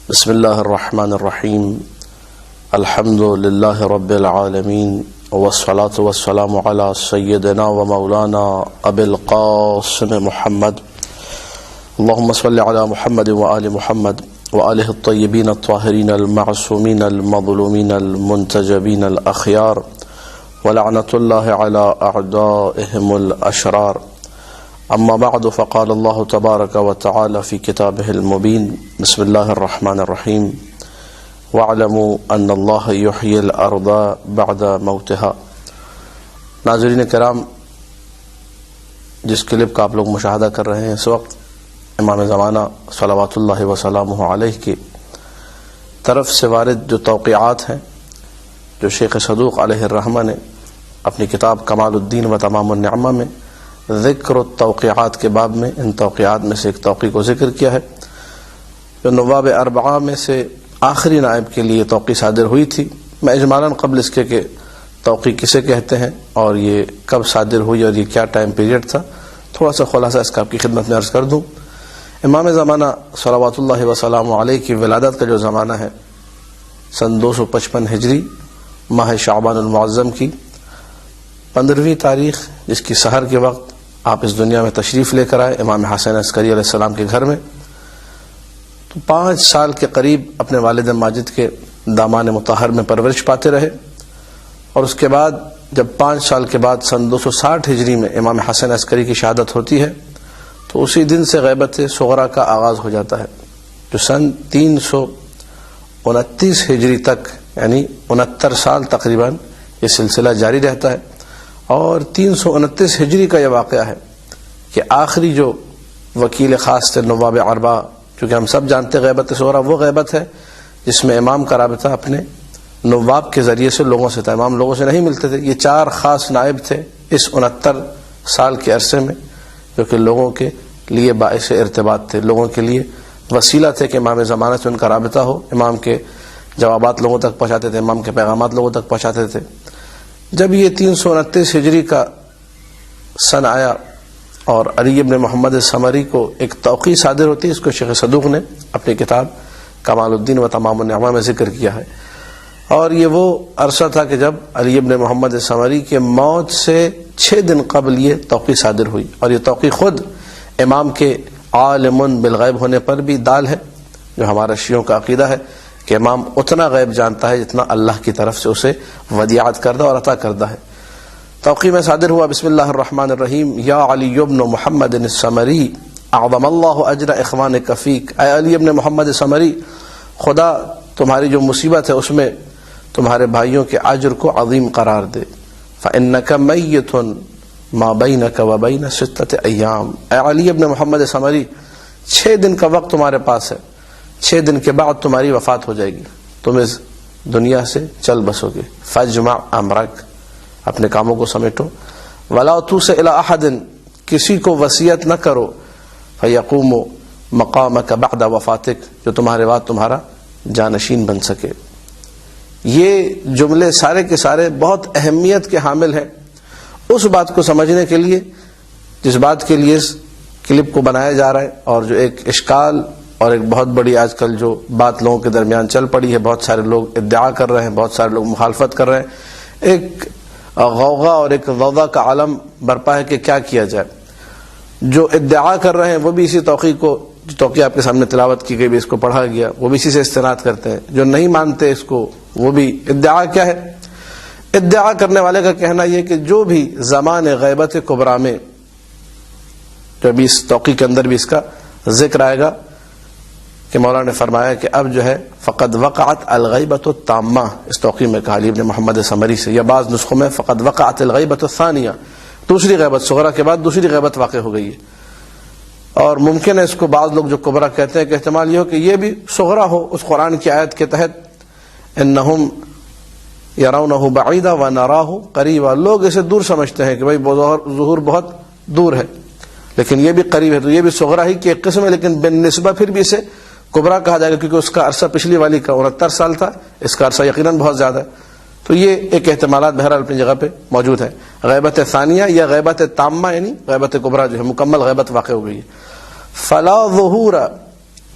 بسم اللہ الرحمن الرحیم الحمد للہ رب العالمین والصلاة والسلام علی سیدنا و مولانا ابی القاسم محمد اللہم صل علی محمد و آل محمد و آلہ الطیبین الطاہرین المعصومین المظلومین المنتجبین الاخیار ولعنۃ اللہ علی اعدائهم الاشرار اما بعد فقال اللہ تبارک و تعالی فی کتابہ المبین بسم اللہ الرحمن الرحیم وَاعْلَمُوا أَنَّ اللَّهَ يُحْيِي الْأَرْضَ بَعْدَ مَوْتِهَا۔ ناظرین کرام، جس کلپ کا آپ لوگ مشاہدہ کر رہے ہیں اس وقت امام زمانہ صلوات اللہ وسلامہ علیہ کی طرف سے وارد جو توقیعات ہیں، جو شیخ صدوق علیہ الرحمہ نے اپنی کتاب کمال الدین و تمام النعمہ میں ذکر التوقیعات کے باب میں ان توقیعات میں سے ایک توقیع کو ذکر کیا ہے، جو نواب اربعہ میں سے آخری نائب کے لیے توقیع صادر ہوئی تھی۔ میں اجمالاً قبل اس کے کہ توقیع کسے کہتے ہیں اور یہ کب صادر ہوئی اور یہ کیا ٹائم پیریڈ تھا، تھوڑا سا خلاصہ اس کا آپ کی خدمت میں عرض کر دوں۔ امام زمانہ صلوات اللہ وسلام علیہ کی ولادت کا جو زمانہ ہے سن 255 ہجری ماہ شعبان المعظم کی 15ویں تاریخ، جس کی سحر کے وقت آپ اس دنیا میں تشریف لے کر آئے امام حسین عسکری علیہ السلام کے گھر میں، تو 5 سال کے قریب اپنے والد ماجد کے دامان مطہر میں پرورش پاتے رہے، اور اس کے بعد جب 5 سال کے بعد سن 260 ہجری میں امام حسین عسکری کی شہادت ہوتی ہے تو اسی دن سے غیبت صغرا کا آغاز ہو جاتا ہے، جو سن 329 ہجری تک یعنی 69 سال تقریباً یہ سلسلہ جاری رہتا ہے۔ اور 329 ہجری کا یہ واقعہ ہے کہ آخری جو وکیل خاص تھے نواب اربعہ، چونکہ ہم سب جانتے غیبت صغرا وہ غیبت ہے جس میں امام کا رابطہ اپنے نواب کے ذریعے سے لوگوں سے تھا، امام لوگوں سے نہیں ملتے تھے۔ یہ 4 خاص نائب تھے اس 69 سال کے عرصے میں، جو کہ لوگوں کے لیے باعث ارتباط تھے، لوگوں کے لیے وسیلہ تھے کہ امام زمانہ سے ان کا رابطہ ہو، امام کے جوابات لوگوں تک پہنچاتے تھے، امام کے پیغامات لوگوں تک پہنچاتے تھے۔ جب یہ 329 ہجری کا سن آیا اور علی ابن محمد سمری کو ایک توقیع صادر ہوتی ہے، اس کو شیخ صدوق نے اپنی کتاب کمال الدین و تمام النعمہ میں ذکر کیا ہے، اور یہ وہ عرصہ تھا کہ جب علی ابن محمد سمری کے موت سے 6 دن قبل یہ توقیع صادر ہوئی، اور یہ توقیع خود امام کے عالم بالغیب ہونے پر بھی دال ہے، جو ہمارا شیعوں کا عقیدہ ہے کہ امام اتنا غیب جانتا ہے جتنا اللہ کی طرف سے اسے ودیعت کردہ اور عطا کردہ ہے۔ توقیع میں صادر ہوا بسم اللہ الرحمن الرحیم یا علی ابن محمد السمری اعظم اللہ اجر اخوانک فیک، اے علی ابن محمد سمری، خدا تمہاری جو مصیبت ہے اس میں تمہارے بھائیوں کے اجر کو عظیم قرار دے۔ فإنک میت ما بینک و بین 6 ایام، اے علی ابن محمد سمری، 6 دن کا وقت تمہارے پاس ہے، 6 دن کے بعد تمہاری وفات ہو جائے گی، تم اس دنیا سے چل بسو گے۔ فاجمع امرک، اپنے کاموں کو سمیٹو، ولا توص الی احد، کسی کو وصیت نہ کرو، فیقوم مقامک بعد وفاتک، جو تمہارے بعد تمہارا جانشین بن سکے۔ یہ جملے سارے کے سارے بہت اہمیت کے حامل ہیں اس بات کو سمجھنے کے لیے جس بات کے لیے اس کلپ کو بنایا جا رہا ہے، اور جو ایک اشکال اور ایک بہت بڑی آج کل جو بات لوگوں کے درمیان چل پڑی ہے، بہت سارے لوگ ادعا کر رہے ہیں، بہت سارے لوگ مخالفت کر رہے ہیں، ایک غوغا اور ایک ضوضاء کا عالم برپا ہے کہ کیا کیا جائے۔ جو ادعا کر رہے ہیں وہ بھی اسی توقیع کو، جو توقیع آپ کے سامنے تلاوت کی گئی بھی اس کو پڑھا گیا، وہ بھی اسی سے استناد کرتے ہیں۔ جو نہیں مانتے اس کو، وہ بھی ادعا کیا ہے؟ ادعا کرنے والے کا کہنا یہ کہ جو بھی زمان غیبت کبریٰ میں، جو ابھی اس توقیع کے اندر بھی اس کا ذکر آئے گا کہ مولا نے فرمایا کہ اب جو ہے فقد وقعت الغیبۃ التامہ، اس توقیع میں کہا علی ابن محمد سمری سے، یا بعض نسخوں میں فقد وقعت الغیبۃ الثانیہ، دوسری غیبت صغرا کے بعد دوسری غیبت واقع ہو گئی ہے۔ اور ممکن ہے اس کو بعض لوگ جو کبریٰ کہتے ہیں کہ احتمال یہ ہو کہ یہ بھی صغرا ہو، اس قرآن کی آیت کے تحت انہم یرونہ بعیدا ونراہ قریبا، لوگ اسے دور سمجھتے ہیں کہ بھائی ظہور بہت دور ہے، لیکن یہ بھی قریب ہے، تو یہ بھی صغرا ہی کی ایک قسم ہے، لیکن بالنسبہ پھر بھی اسے کبریٰ کہا جائے گا، کیونکہ اس کا عرصہ پچھلی والی کا 69 سال تھا، اس کا عرصہ یقیناً بہت زیادہ ہے۔ تو یہ ایک احتمالات بہرحال اپنی جگہ پہ موجود ہے۔ غیبت ثانیہ یا غیبت تامہ یعنی غیبت کبریٰ جو ہے مکمل غیبت واقع ہو گئی ہے۔ فلا ظہور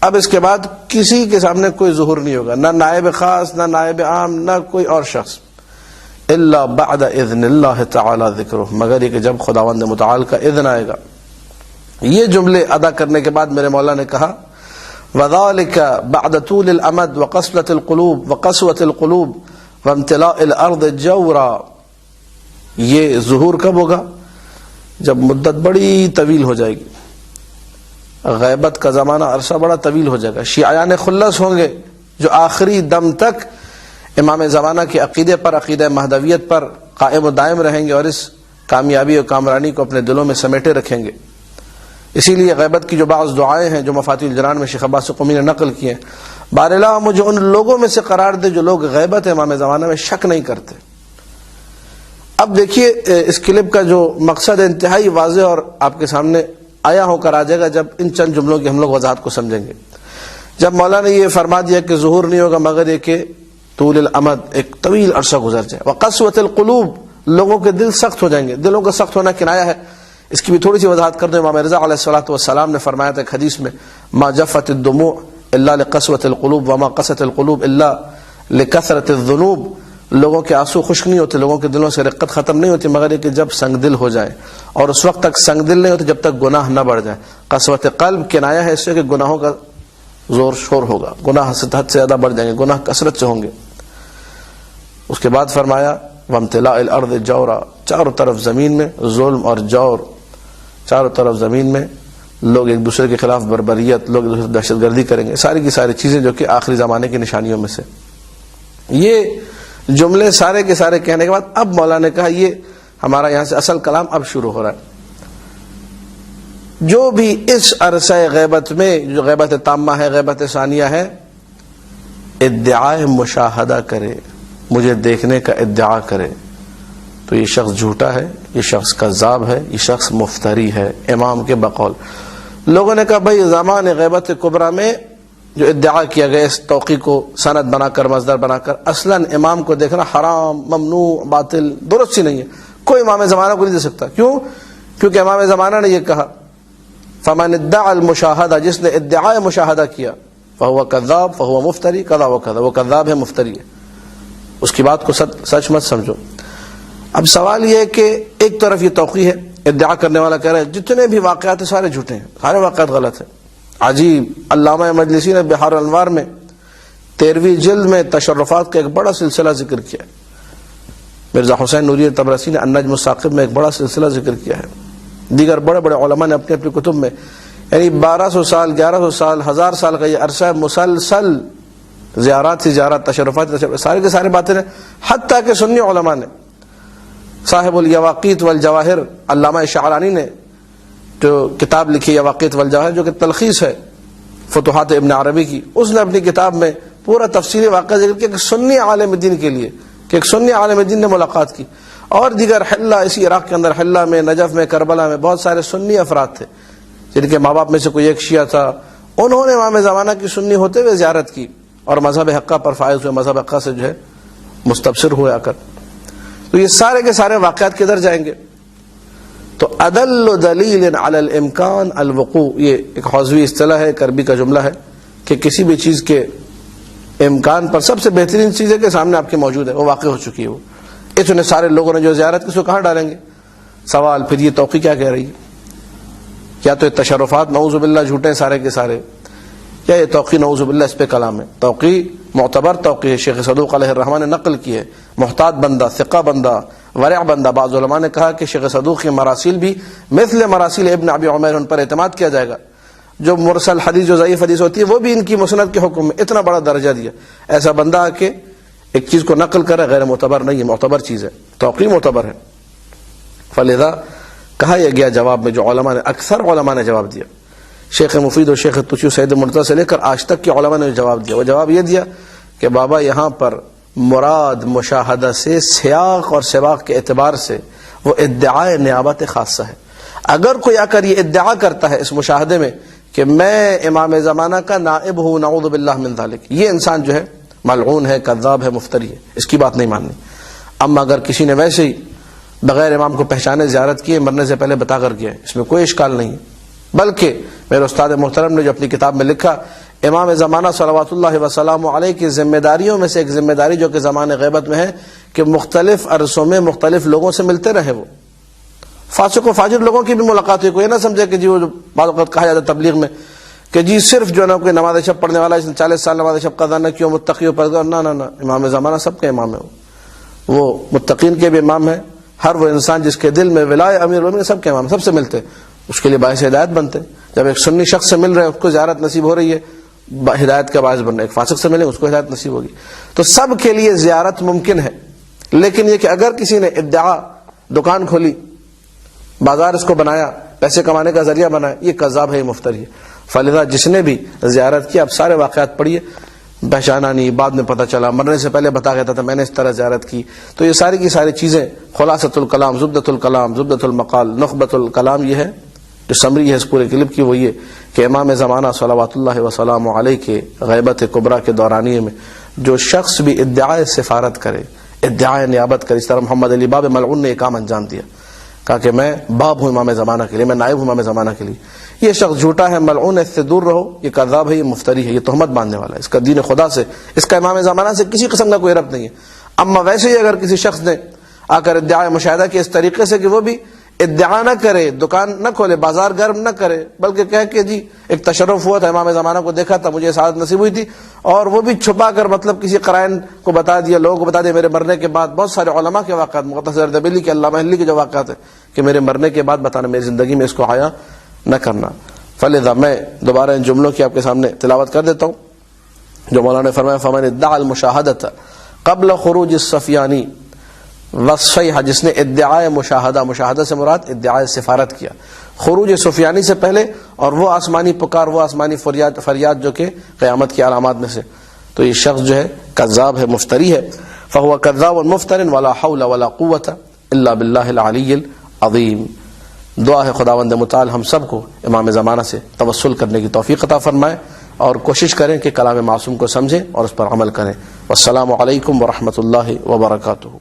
اب اس کے بعد کسی کے سامنے کوئی ظہور نہیں ہوگا، نہ نائب خاص، نہ نائب عام، نہ کوئی اور شخص، الا بعد اذن اللہ تعالی ذکرہ، مگر یہ کہ جب خداوند متعال کا اذن آئے گا۔ یہ جملے ادا کرنے کے بعد میرے مولا نے کہا وَذَلِكَ بَعْدَ طُولِ الْأَمَدِ وَقَسْوَةِ الْقُلُوبِ وَامْتِلَاءِ الْأَرْضِ جَوْرًا، یہ ظہور کب ہوگا؟ جب مدت بڑی طویل ہو جائے گی، غیبت کا زمانہ عرصہ بڑا طویل ہو جائے گا، شیعیان خلص ہوں گے جو آخری دم تک امام زمانہ کے عقیدے پر، عقیدہ مہدویت پر قائم و دائم رہیں گے اور اس کامیابی اور کامرانی کو اپنے دلوں میں سمیٹے رکھیں گے۔ اسی لیے غیبت کی جو بعض دعائیں ہیں جو مفاتیح الجنان میں شیخ عباس قمی نے نقل کی ہیں، بار الہ مجھے ان لوگوں میں سے قرار دے جو لوگ غیبت امام زمانہ میں شک نہیں کرتے۔ اب دیکھیے اس کلپ کا جو مقصد انتہائی واضح اور آپ کے سامنے آیا ہو کر آ جائے گا جب ان چند جملوں کی ہم لوگ وضاحت کو سمجھیں گے۔ جب مولا نے یہ فرما دیا کہ ظہور نہیں ہوگا مگر یہ کہ طول الامد، ایک طویل عرصہ گزر جائے، وقسوۃ القلوب، لوگوں کے دل سخت ہو جائیں گے۔ دلوں کا سخت ہونا کنایا ہے، اس کی بھی تھوڑی سی وضاحت کر دیں۔ امام رضا علیہ الصلوۃ والسلام نے فرمایا تھا ایک حدیث میں ما جفت الدموع الا لقسوۃ القلوب وما قست القلوب الا لکثرۃ الذنوب، لوگوں کے آنسو خشک نہیں ہوتے، لوگوں کے دلوں سے رقت ختم نہیں ہوتی مگر یہ کہ جب سنگ دل ہو جائے، اور اس وقت تک سنگ دل نہیں ہوتے جب تک گناہ نہ بڑھ جائے۔ قسوۃ قلب کنایا ہے اس سے کہ گناہوں کا زور شور ہوگا، گناہ حد سے زیادہ بڑھ جائیں گے، گناہ کثرت سے ہوں گے۔ اس کے بعد فرمایا وامتلاء الارض جورا، چاروں طرف زمین میں ظلم اور جور، چاروں طرف زمین میں لوگ ایک دوسرے کے خلاف بربریت، لوگ ایک دوسرے دہشت گردی کریں گے، ساری کی ساری چیزیں جو کہ آخری زمانے کی نشانیوں میں سے۔ یہ جملے سارے کے سارے کہنے کے بعد اب مولا نے کہا یہ ہمارا یہاں سے اصل کلام اب شروع ہو رہا ہے۔ جو بھی اس عرصہ غیبت میں، جو غیبت تامہ ہے، غیبت ثانیہ ہے، ادعائے مشاہدہ کرے، مجھے دیکھنے کا ادعا کرے، تو یہ شخص جھوٹا ہے، یہ شخص کذاب ہے، یہ شخص مفتری ہے امام کے بقول۔ لوگوں نے کہا بھائی زمان غیبت کبریٰ میں جو ادعا کیا گیا اس توقی کو سند بنا کر، مصدر بنا کر، اصلاً امام کو دیکھنا حرام، ممنوع، باطل، درست ہی نہیں ہے، کوئی امام زمانہ کو نہیں دے سکتا۔ کیوں؟ کیونکہ امام زمانہ نے یہ کہا فمن ادعا المشاہدہ، جس نے ادعائے مشاہدہ کیا، فہو کذاب فہو مفتری، کذا و کذا، وہ کذاب ہے، مفتری ہے، اس کی بات کو سچ مت سمجھو۔ اب سوال یہ ہے کہ ایک طرف یہ توقی ہے، ادعا کرنے والا کہہ رہا ہے جتنے بھی واقعات ہیں سارے جھوٹے ہیں، سارے واقعات غلط ہیں۔ عجیب، علامہ مجلسی نے بحار الانوار میں 13ویں جلد میں تشرفات کا ایک بڑا سلسلہ ذکر کیا ہے۔ مرزا حسین نوری طبرسی نے النجم الثاقب میں ایک بڑا سلسلہ ذکر کیا ہے۔ دیگر بڑے بڑے علماء نے اپنی اپنی کتب میں، یعنی 1200 سال، 1100 سال، 1000 سال کا یہ عرصہ ہے، مسلسل زیارات سے زیارات، تشرفات سارے کے سارے باتیں ہیں۔ حتیٰ کہ سنی علماء نے، صاحب الیواقیت والجواہر علامہ شعرانی نے جو کتاب لکھی یواقیت والجواہر، جو کہ تلخیص ہے فتوحات ابن عربی کی، اس نے اپنی کتاب میں پورا تفصیلی واقعہ ذکر کیا کہ سنی عالم دین کے لیے، کہ ایک سنی عالم دین نے ملاقات کی، اور دیگر حلہ، اسی عراق کے اندر حلہ میں، نجف میں، کربلا میں بہت سارے سنی افراد تھے جن کے ماں باپ میں سے کوئی ایک شیعہ تھا، انہوں نے امام زمانہ کی سنی ہوتے ہوئے زیارت کی اور مذہب حقہ پر فائز ہوئے، مذہب حقہ سے جو ہے مستبصر ہوئے آ کر۔ تو یہ سارے کے سارے واقعات کدھر جائیں گے؟ تو ادل دلیل علی الامکان الوقوع، یہ ایک حوزوی اصطلاح ہے، کربی کا جملہ ہے کہ کسی بھی چیز کے امکان پر سب سے بہترین چیز ہے کہ سامنے آپ کے موجود ہے، وہ واقع ہو چکی ہے۔ وہ اتنے سارے لوگوں نے جو زیارت کی، اس کو کہاں ڈالیں گے؟ سوال پھر یہ توقی کیا کہہ رہی ہے؟ کیا تو یہ تشرفات نعوذ باللہ جھوٹے سارے کے سارے، یا یہ توقی نعوذ باللہ اس پہ کلام ہے؟ توقی معتبر توقی ہے، شیخ صدوق علیہ الرحمٰن نے نقل کی ہے، محتاط بندہ، ثقہ بندہ، ورع بندہ۔ بعض علماء نے کہا کہ شیخ صدوق کی مراسیل بھی مثل مراسیل ابن ابی عمیر، ان پر اعتماد کیا جائے گا۔ جو مرسل حدیث، جو ضعیف حدیث ہوتی ہے، وہ بھی ان کی مسند کے حکم میں اتنا بڑا درجہ دیا۔ ایسا بندہ آ کے ایک چیز کو نقل کرے غیر معتبر نہیں ہے، معتبر چیز ہے، توقی معتبر ہے۔ فلذا کہا یہ گیا جواب میں، جو علماء نے، اکثر علماء نے جواب دیا، شیخ مفید و شیخ توسی سید مرتضی سے لے کر آج تک کے علماء نے جواب دیا۔ وہ جواب یہ دیا کہ بابا یہاں پر مراد مشاہدہ سے سیاق اور سباق کے اعتبار سے وہ ادعائے نیابت خاصہ ہے۔ اگر کوئی آ کر یہ ادعا کرتا ہے اس مشاہدے میں کہ میں امام زمانہ کا نائب ہوں، نعوذ باللہ من ذالک، یہ انسان جو ہے ملعون ہے، کذاب ہے، مفتری ہے، اس کی بات نہیں ماننی۔ اما اگر کسی نے ویسے ہی بغیر امام کو پہچانے زیارت کی، مرنے سے پہلے بتا کر گیا ہے، اس میں کوئی اشکال نہیں ہے۔ بلکہ میرے استاد محترم نے جو اپنی کتاب میں لکھا امام زمانہ صلوات اللہ وسلام علیہ کی ذمہ داریوں میں سے ایک ذمہ داری جو کہ زمان غیبت میں ہے کہ مختلف عرصوں میں مختلف لوگوں سے ملتے رہے. وہ فاسق و فاجر لوگوں کی بھی ملاقات ہوئی. کوئی نہ سمجھے کہ جی وہ جو بعض اوقات کہا جاتا ہے تبلیغ میں کہ جی صرف جو ہے نا کوئی نماز شب پڑھنے والا 40 سال نماز شب قضا نہ کیوں متقی ہو پرہیزگار. نہ امام زمانہ سب کے امام ہے. وہ متقین کے بھی امام ہے. ہر وہ انسان جس کے دل میں ولائے امیر المومنین سب کے امام, سب سے ملتے, اس کے لیے باعث ہدایت بنتے. جب ایک سنی شخص سے مل رہے ہیں اس کو زیارت نصیب ہو رہی ہے, ہدایت کا باعث بن رہے. ایک فاسق سے ملے اس کو ہدایت نصیب ہوگی. تو سب کے لیے زیارت ممکن ہے, لیکن یہ کہ اگر کسی نے ادعا دکان کھولی, بازار اس کو بنایا, پیسے کمانے کا ذریعہ بنایا, یہ کذاب ہے, یہ مفتری ہے. فلذا جس نے بھی زیارت کی, اب سارے واقعات پڑھیے, پہچانا نہیں, بعد میں پتہ چلا, مرنے سے پہلے بتا گیا تھا میں نے اس طرح زیارت کی. تو یہ ساری کی ساری چیزیں خلاصۃ الکلام, زبدۃ الکلام, زبدۃ المقال, نخبۃ الکلام, یہ ہے جو سمری ہے اس پورے کلپ کی. وہ یہ کہ امام زمانہ صلوات اللہ وسلام علیہ کے غیبت کبریٰ کے دورانیے میں جو شخص بھی ادعائے سفارت کرے, ادعائے نیابت کرے, اس طرح محمد علی باب ملعون نے ایک کام انجام دیا, کہا کہ میں باب ہوں امام زمانہ کے لیے, میں نائب ہوں امام زمانہ کے لیے. یہ شخص جھوٹا ہے, ملعون ہے, اس سے دور رہو. یہ کذاب ہے, یہ مفتری ہے, یہ تہمت باندھنے والا ہے. اس کا دین خدا سے, اس کا امام زمانہ سے کسی قسم کا کوئی ربط نہیں ہے. اما ویسے ہی اگر کسی شخص نے آ کر ادعائے مشاہدہ کیا اس طریقے سے کہ وہ بھی ادعا نہ کرے, دکان نہ کھولے, بازار گرم نہ کرے, بلکہ کہہ کہ جی ایک تشرف ہوا تھا, امام زمانہ کو دیکھا تھا, مجھے سعادت نصیب ہوئی تھی, اور وہ بھی چھپا کر مطلب کسی قرائن کو بتا دیا, لوگوں کو بتا دیا میرے مرنے کے بعد. بہت سارے علماء کے واقعات, مختصر اردبیلی کے, علامہ حلی کے جو واقعات ہیں کہ میرے مرنے کے بعد بتانا, میری زندگی میں اس کو آیا نہ کرنا. فلذا میں دوبارہ ان جملوں کی آپ کے سامنے تلاوت کر دیتا ہوں جو مولانا نے فرمایا, فمن ادعى المشاہدۃ قبل خروج السفیانی والصیحہ, جس نے ادعائے مشاہدہ, مشاہدہ سے مراد ادعائے سفارت کیا, خروج سفیانی سے پہلے, اور وہ آسمانی پکار, وہ آسمانی فریاد جو کہ قیامت کی علامات میں سے, تو یہ شخص جو ہے کذاب ہے, مفتری ہے. فہو کذاب مفتر ولا حول ولا قوة الا باللہ العلی العظیم. دعا ہے خداوند متعال ہم سب کو امام زمانہ سے توسل کرنے کی توفیق عطا فرمائے, اور کوشش کریں کہ کلام معصوم کو سمجھیں اور اس پر عمل کریں. والسلام علیکم ورحمۃ اللہ وبرکاتہ.